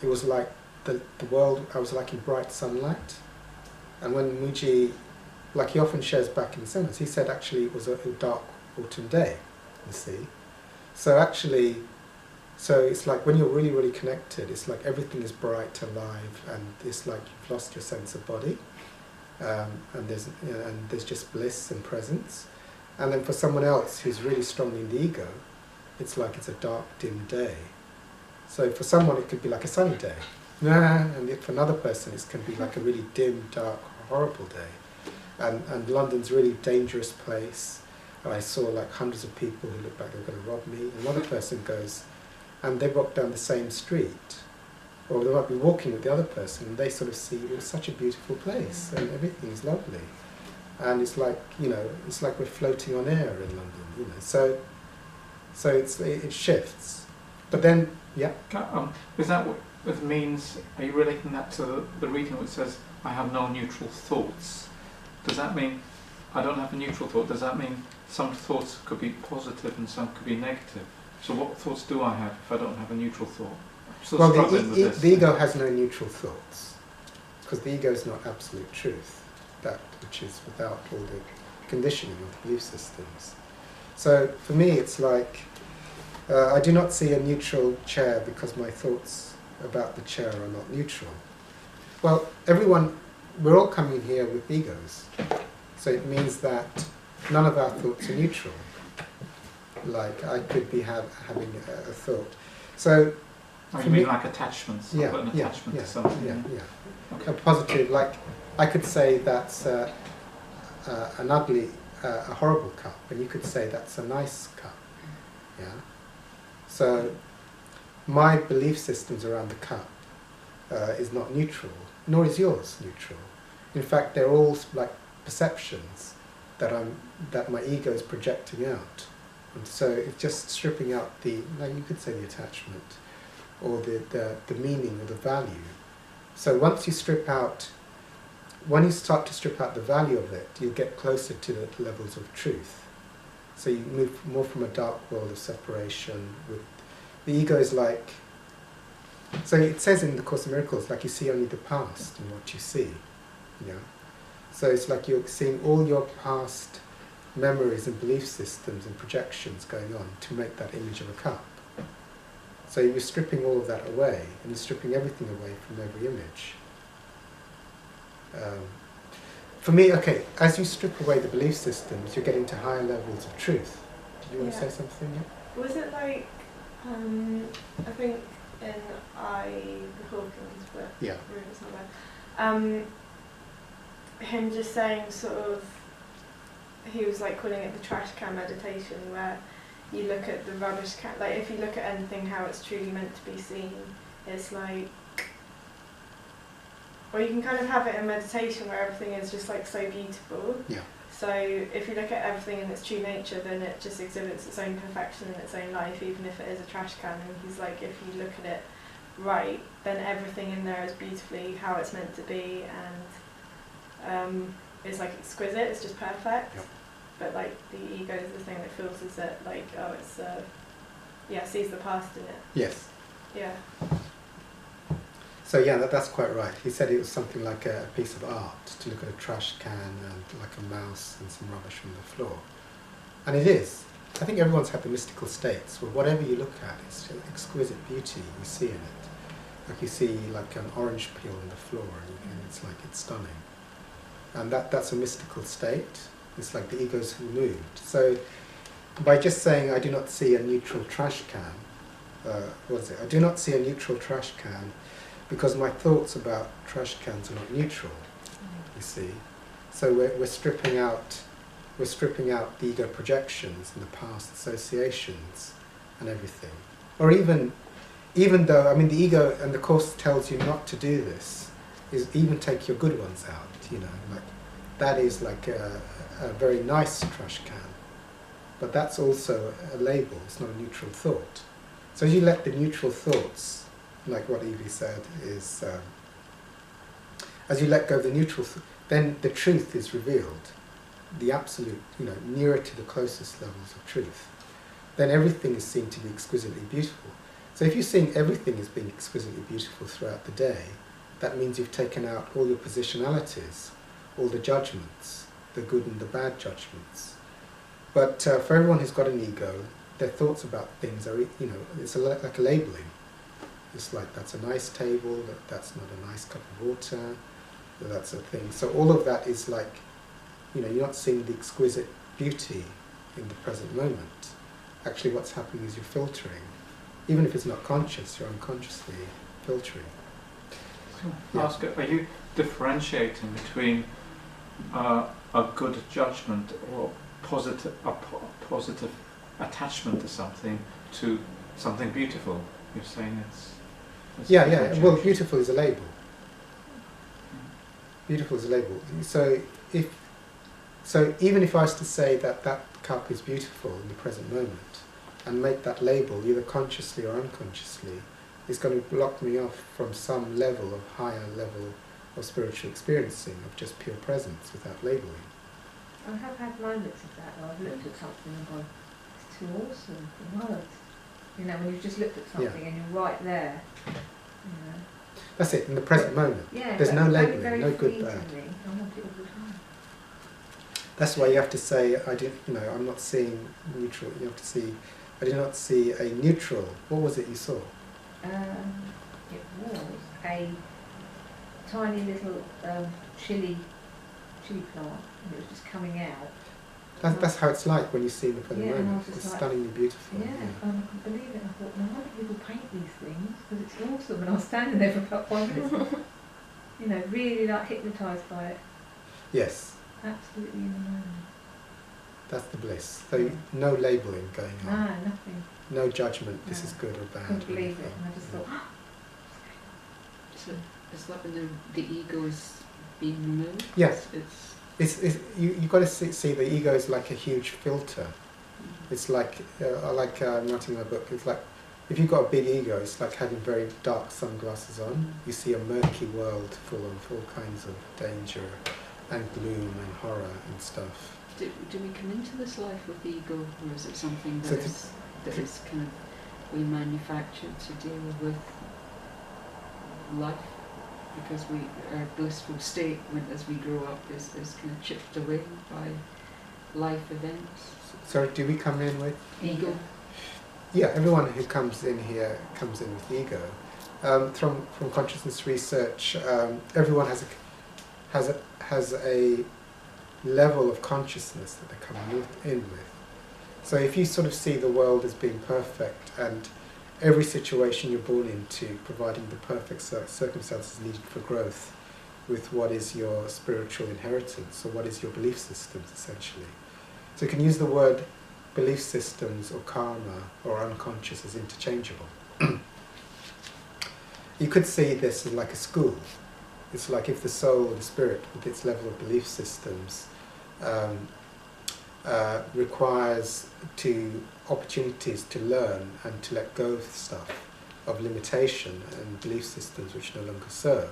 it was like the world, I was like in bright sunlight. And when Muji, like he often shares back in the seminars, he said actually it was a dark autumn day, you see. So actually, so it's like when you're really, really connected, it's like everything is bright, alive, and it's like you've lost your sense of body. And there's just bliss and presence. And then for someone else who's really strongly in the ego, it's like it's a dark, dim day. So for someone it could be like a sunny day. And for another person it can be like a really dim, dark, horrible day. And London's a really dangerous place. And I saw like hundreds of people who looked like they were going to rob me. Another person goes, and they walk down the same street. Or they might be walking with the other person and they sort of see it's such a beautiful place and everything is lovely. And it's like, it's like we're floating on air in London, So it shifts. But then, Is that what it means? Are you relating that to the reading which says, I have no neutral thoughts? Does that mean I don't have a neutral thought? Does that mean some thoughts could be positive and some could be negative? So what thoughts do I have if I don't have a neutral thought? Well, the ego has no neutral thoughts, because the ego is not absolute truth, that which is without all the conditioning of the belief systems. So for me it's like, I do not see a neutral chair because my thoughts about the chair are not neutral. Well, we're all coming here with egos, so it means that none of our thoughts are neutral. Like I could be having a thought. So you mean like attachments? Yeah, put an attachment to something. Okay. A positive, like I could say that's an ugly, a horrible cup, and you could say that's a nice cup. Yeah. So my belief systems around the cup is not neutral, nor is yours neutral. In fact, they're all like perceptions that my ego is projecting out. And so it's just stripping out you could say the attachment, or the meaning or the value. So when you start to strip out the value of it, you get closer to the levels of truth. So you move more from a dark world of separation. The ego is like, so it says in the Course in Miracles, like you see only the past in what you see. So it's like you're seeing all your past memories and belief systems and projections going on to make that image of a cup. So you're stripping all of that away, and you're stripping everything away from every image. For me, as you strip away the belief systems, you're getting to higher levels of truth. Did you want to say something? Yeah? Was it like, I think in the Hawkins book, yeah. It's not there, him just saying sort of, he was like calling it the trash can meditation, where you look at the rubbish can, like if you look at anything how it's truly meant to be seen, it's like, or you can kind of have it in meditation where everything is just like so beautiful. Yeah. So if you look at everything in its true nature, then it just exhibits its own perfection in its own life, even if it is a trash can. And he's like, if you look at it right, then everything in there is beautifully how it's meant to be, and it's like exquisite, it's just perfect. Yep. But like the ego is the thing that feels as it like, oh, it's sees the past in it. Yes. Yeah. So yeah, that's quite right. He said it was something like a piece of art to look at a trash can and like a mouse and some rubbish from the floor. And it is. I think everyone's had the mystical states where whatever you look at, it's exquisite beauty you see in it. Like you see like an orange peel on the floor and it's like, it's stunning. And that's a mystical state. It's like the ego's removed. So by just saying I do not see a neutral trash can, I do not see a neutral trash can because my thoughts about trash cans are not neutral, you see. So we're stripping out the ego projections and the past associations and everything. Or even though, I mean, the ego and the Course tells you not to do this, is even take your good ones out, you know, like that is like a very nice trash can. But that's also a label, it's not a neutral thought. So as you let the neutral thoughts, like what Evie said, is as you let go of the neutral, then the truth is revealed, the absolute, you know, nearer to the closest levels of truth. Then everything is seen to be exquisitely beautiful. So if you're seeing everything as being exquisitely beautiful throughout the day, that means you've taken out all your positionalities, all the judgments, the good and the bad judgments. But for everyone who's got an ego, their thoughts about things are, you know, it's like a labeling. It's like, that's a nice table, that's not a nice cup of water, that's a thing. So all of that is like, you know, you're not seeing the exquisite beauty in the present moment. Actually what's happening is you're filtering. Even if it's not conscious, you're unconsciously filtering. So, ask, are you differentiating between a good judgment or a positive attachment to something beautiful? You're saying it's yeah. Well, beautiful is a label. Beautiful is a label. So even if I was to say that that cup is beautiful in the present moment, and make that label either consciously or unconsciously, it's going to block me off from some level of higher level of spiritual experiencing of just pure presence without labeling. I have had moments of that where I've looked at something and gone, it's too awesome for words. You know, when you've just looked at something and you're right there. You know. That's it, in the present moment. Yeah, there's no labeling, very no good, bad. I want it all the time. That's why you have to say, I'm not seeing neutral. You have to see, I do not see a neutral. What was it you saw? It was a tiny little chili plant, and it was just coming out. That's how it's like when you see the present Yeah, moment. It's like, stunningly beautiful. Yeah, and I couldn't believe it. I thought, no wonder people paint these things, because it's awesome. And I was standing there for about 5 minutes, you know, really like hypnotised by it. Yes. Absolutely in the moment. That's the bliss. So no labelling going on. No, nothing. No judgment, this No. is good or bad. I couldn't believe it, and I just thought, So is that when the ego is being removed? Yes. You've got to see the ego is like a huge filter. It's like, I'm writing my book, it's like, if you've got a big ego, it's like having very dark sunglasses on. You see a murky world full of all kinds of danger and gloom and horror and stuff. Do we come into this life with the ego, or is it something that is kind of we manufacture to deal with life? Because our blissful state, as we grow up, is kind of chipped away by life events. So do we come in with Ego? Yeah, everyone who comes in here comes in with ego. From consciousness research, everyone has a level of consciousness that they're coming in with. So if you sort of see the world as being perfect and every situation you're born into providing the perfect circumstances needed for growth with what is your spiritual inheritance or what is your belief systems essentially. So you can use the word belief systems or karma or unconscious as interchangeable. You could see this as like a school. It's like if the soul or the spirit with its level of belief systems requires opportunities to learn and to let go of stuff, of limitation and belief systems which no longer serve,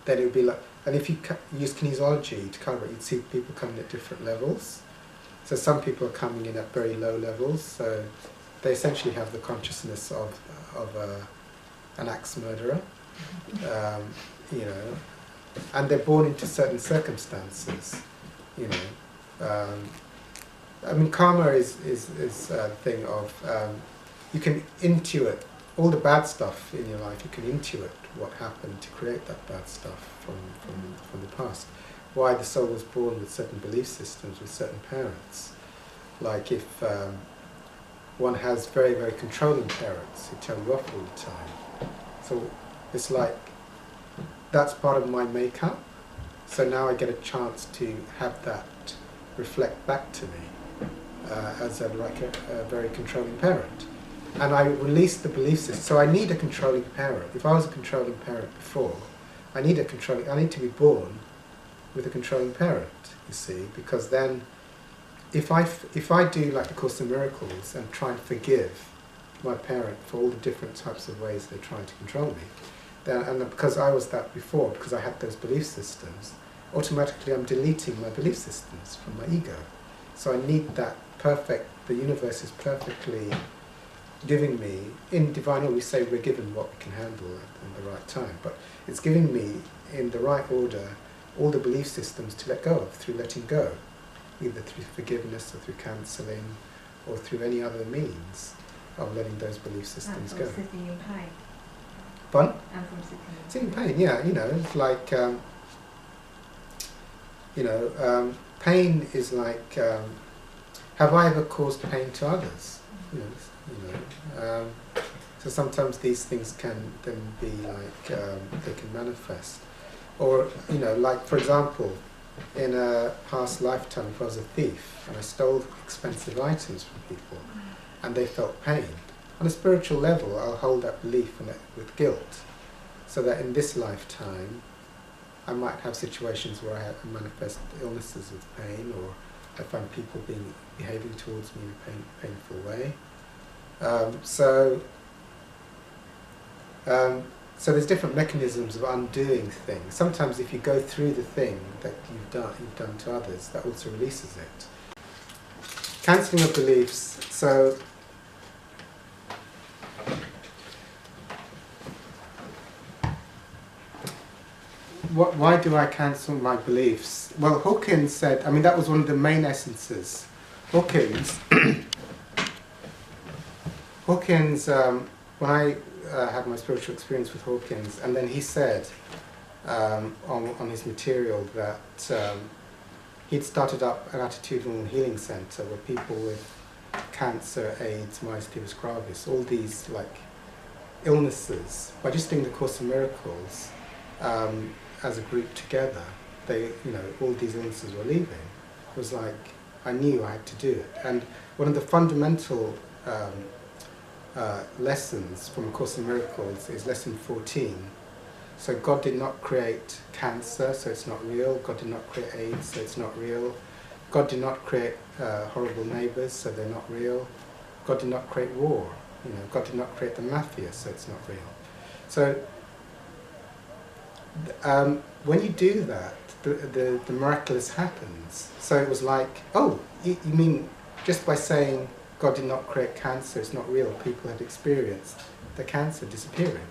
then it would be like, and if you use kinesiology to calibrate, you'd see people coming at different levels. So some people are coming in at very low levels, so they essentially have the consciousness of an axe murderer, you know, and they're born into certain circumstances, you know. I mean, karma is a thing of, you can intuit all the bad stuff in your life, you can intuit what happened to create that bad stuff from the past. Why the soul was born with certain belief systems, with certain parents. Like if one has very, very controlling parents who tell you off all the time. So it's like, that's part of my makeup. So now I get a chance to have that reflect back to me as a very controlling parent. And I release the belief system. So I need a controlling parent. If I was a controlling parent before, I need to be born with a controlling parent, you see, because then if I do like the Course in Miracles and try and forgive my parent for all the different types of ways they're trying to control me, then, and because I was that before, because I had those belief systems, automatically I'm deleting my belief systems from my ego. So I need that perfect, the universe is perfectly giving me, in divine order we say we're given what we can handle at the right time, but it's giving me in the right order all the belief systems to let go of, through letting go, either through forgiveness or through cancelling or through any other means of letting those belief systems go. And from sitting in pain. Fun? And from sitting in pain. Sitting in pain, yeah, you know, it's like, you know, pain is like, have I ever caused pain to others? You know, so sometimes these things can then be like, they can manifest. Or, you know, like for example, in a past lifetime, if I was a thief and I stole expensive items from people and they felt pain, on a spiritual level I'll hold that belief with guilt, so that in this lifetime I might have situations where I manifest illnesses with pain, or I find people behaving towards me in a painful way. So there's different mechanisms of undoing things. Sometimes if you go through the thing that you've done to others, that also releases it. Cancelling of beliefs. So why do I cancel my beliefs? Well, Hawkins said, I mean, that was one of the main essences. Hawkins, when I had my spiritual experience with Hawkins, and then he said on his material that he'd started up an attitudinal healing centre where people with cancer, AIDS, myasthenia gravis, all these like illnesses, by just doing the Course in Miracles as a group together, they, you know, all these illnesses were leaving. It was like, I knew I had to do it. And one of the fundamental lessons from A Course in Miracles is lesson 14. So God did not create cancer, so it's not real. God did not create AIDS, so it's not real. God did not create horrible neighbours, so they're not real. God did not create war. You know, God did not create the mafia, so it's not real. So when you do that, the miraculous happens. So it was like, oh, you mean just by saying God did not create cancer, it's not real, people had experienced the cancer disappearing.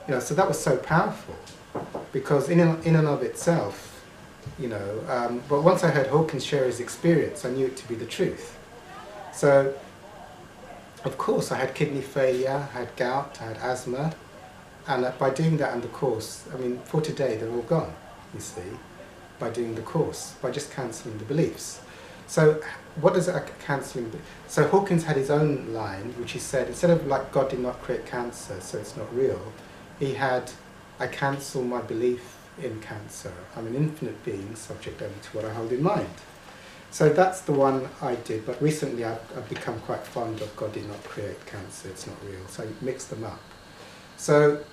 You know, so that was so powerful, because in and of itself, you know, but once I heard Hawkins share his experience, I knew it to be the truth. So, of course, I had kidney failure, I had gout, I had asthma, and by doing that in the course, I mean, for today, they're all gone, you see, by doing the course, by just cancelling the beliefs. So what does cancelling do? So Hawkins had his own line, which he said, instead of like God did not create cancer, so it's not real, he had, I cancel my belief in cancer. I'm an infinite being, subject only to what I hold in mind. So that's the one I did, but recently I've become quite fond of God did not create cancer, it's not real, so I mix them up. So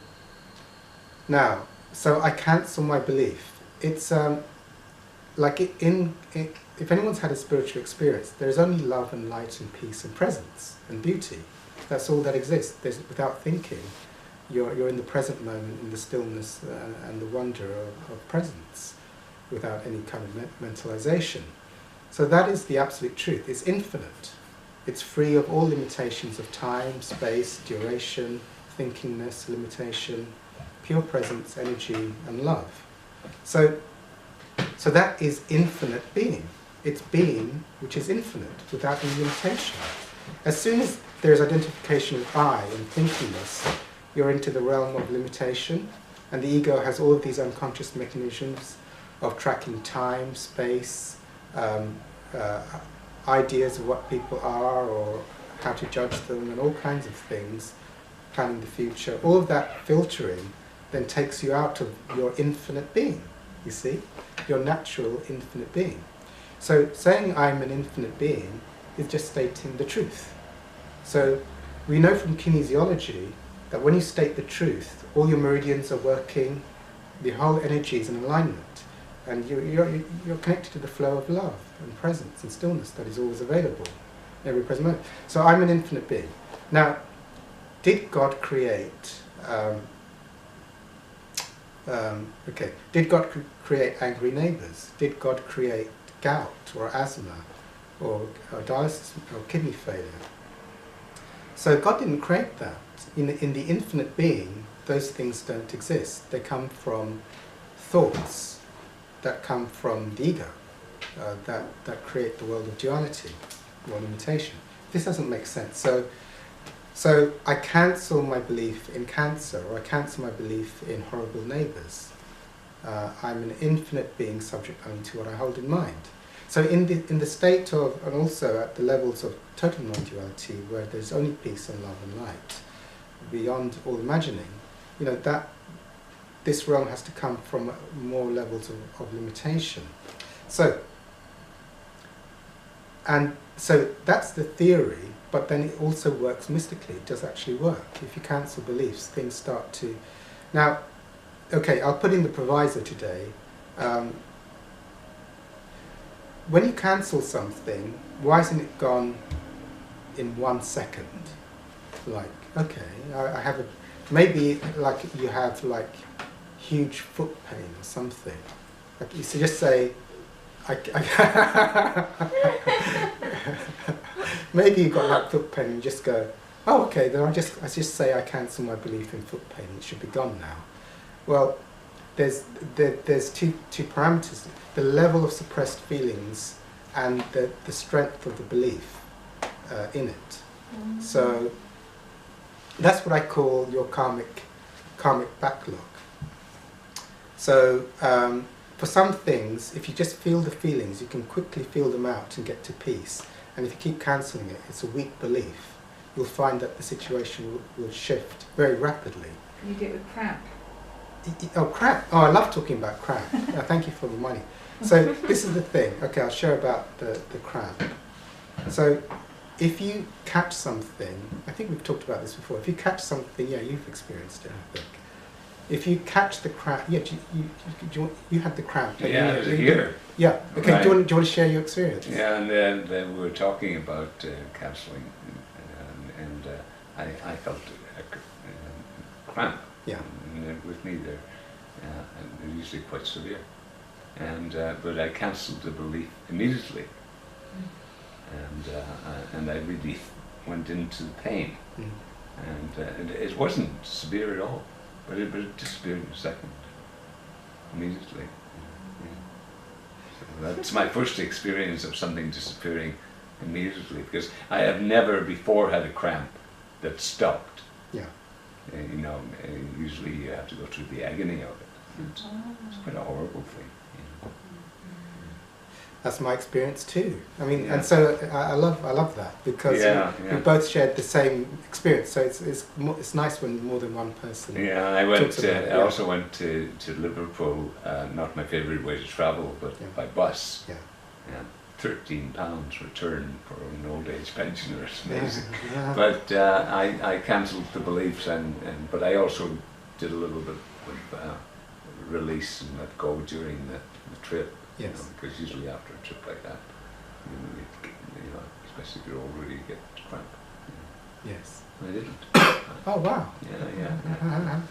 now, so I cancel my belief. It's like if anyone's had a spiritual experience, there's only love and light and peace and presence and beauty. That's all that exists. Without thinking, you're in the present moment, in the stillness and the wonder of presence, without any kind of mentalization. So that is the absolute truth. It's infinite. It's free of all limitations of time, space, duration, thinkingness, limitation. pure presence, energy, and love. So that is infinite being. It's being which is infinite, without any limitation. As soon as there is identification with I and thinkingness, you're into the realm of limitation, and the ego has all of these unconscious mechanisms of tracking time, space, ideas of what people are or how to judge them, and all kinds of things, planning the future. All of that filtering then takes you out of your infinite being, you see, your natural infinite being. So saying I'm an infinite being is just stating the truth. So we know from kinesiology that when you state the truth, all your meridians are working, the whole energy is in alignment, and you're connected to the flow of love and presence and stillness that is always available in every present moment. So I'm an infinite being. Now, did God create did God create angry neighbours? Did God create gout or asthma or dialysis or kidney failure? So God didn't create that. In the infinite being, those things don't exist. They come from thoughts that come from the ego, that create the world of duality or limitation. This doesn't make sense. So I cancel my belief in cancer, or I cancel my belief in horrible neighbours. I'm an infinite being subject only to what I hold in mind. So in the state of, and also at the levels of total non-duality, where there's only peace and love and light, beyond all imagining, you know, that this realm has to come from more levels of limitation. So that's the theory, but then it also works mystically. It does actually work. If you cancel beliefs, things start to... Now, okay, I'll put in the proviso today. When you cancel something, why isn't it gone in 1 second? Like, okay, I have a... Maybe like you have like huge foot pain or something. Like you just say, maybe you've got like foot pain and you just go, oh okay, then I just say I cancel my belief in foot pain, it should be gone now. Well, there's two parameters, the level of suppressed feelings and the strength of the belief in it. Mm-hmm. So that's what I call your karmic backlog. So for some things, if you just feel the feelings, you can quickly feel them out and get to peace. And if you keep cancelling it, it's a weak belief, you'll find that the situation will shift very rapidly. Can you do it with cramp? Oh, cramp. Oh, I love talking about cramp. Thank you for reminding. So this is the thing. Okay, I'll share about the cramp. So if you catch something, I think we've talked about this before, if you catch something, yeah, you've experienced it, I think. If you catch the cramp, yeah, you had the cramp. Yeah, it was here. Yeah, okay, right. do you want to share your experience? Yeah, and then we were talking about cancelling, and I felt a cramp. Yeah. With me there, and they're usually quite severe. And but I cancelled the belief immediately, and I really went into the pain, and it wasn't severe at all, but it disappeared in a second, immediately. So that's my first experience of something disappearing immediately, because I have never before had a cramp that stopped. Yeah. You know, usually you have to go through the agony of it. It's quite a horrible thing. You know. That's my experience too. I mean, Yeah. and so I love that, because we both shared the same experience. So it's nice when more than one person. Yeah, I also went to Liverpool. Not my favourite way to travel, but by bus. Yeah. Yeah. £13 return for an old age pensioner. It's amazing. Yeah. But I cancelled the beliefs, but I also did a little bit of release and let go during the trip. Yes. You know, because usually after a trip like that, you know, especially if you're older, you get cramp. You know. Yes. I didn't. Oh wow. Yeah.